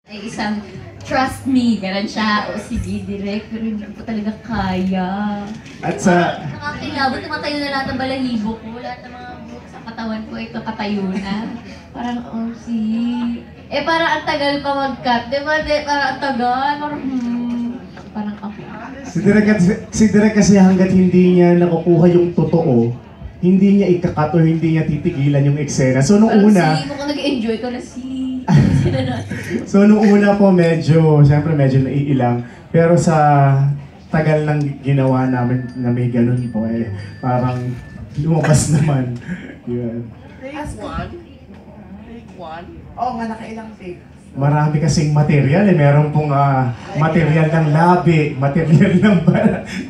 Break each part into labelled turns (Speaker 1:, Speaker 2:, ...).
Speaker 1: Ay isang trust me, ganun siya. O sige, direct, pero hindi ko talaga kaya.
Speaker 2: At sa...
Speaker 1: Nakakilabot, tumatayo na lahat ng balahibo ko, lahat ng mga buhok sa katawan ko, ito katayo na. Parang, oh, see. Eh, parang ang tagal pa mag-cut, di ba? Parang ang tagal, parang ako.
Speaker 2: Si Direk kasi hanggat hindi niya nakukuha yung totoo, hindi niya ikakat o hindi niya titigilan yung eksena. So nung
Speaker 1: parang
Speaker 2: una...
Speaker 1: si, mukhang nag-enjoy ko na si...
Speaker 2: So nung una po siyempre medyo naiilang. Pero sa tagal ng ginawa namin na may ganun po parang lumabas naman. Yun.
Speaker 3: Take one. Take one.
Speaker 4: Oo nga, nakailang take.
Speaker 2: Marami kasing material Meron pong material ng labi, material ng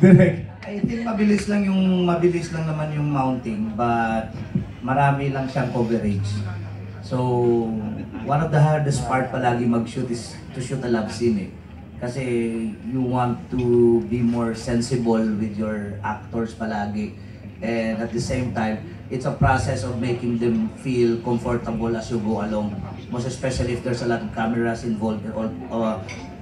Speaker 2: direct.
Speaker 4: I think mabilis lang naman yung mounting, but marami lang siyang coverage. So, one of the hardest part palagi mag-shoot is to shoot a love scene Kasi you want to be more sensible with your actors palagi. And at the same time, it's a process of making them feel comfortable as you go along. Most especially if there's a lot of cameras involved or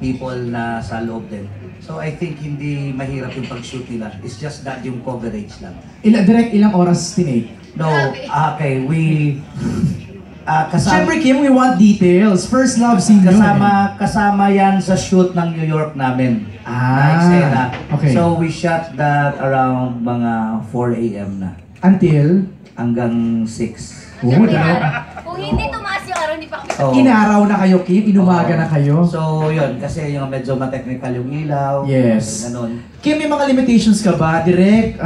Speaker 4: people na sa loob din. So I think hindi mahirap yung pag-shoot nila. It's just that yung coverage lang.
Speaker 3: Direct ilang oras tinake?
Speaker 4: No, okay, we...
Speaker 3: Siyempre Kim, we want details. First love scene yun
Speaker 4: kasama yan sa shoot ng New York namin. Na eksena.
Speaker 3: Okay.
Speaker 4: So we shot that around mga 4 AM na.
Speaker 3: Until?
Speaker 4: Hanggang 6.
Speaker 1: Kung hindi tumaas yung araw, hindi pa kami.
Speaker 4: Oh.
Speaker 3: Inaraw na kayo, Kim? Inumaga na kayo?
Speaker 4: So yun, kasi yung medyo ma-technical yung ilaw.
Speaker 3: Yes.
Speaker 4: Ganun.
Speaker 3: Kim, may mga limitations ka ba? Direct,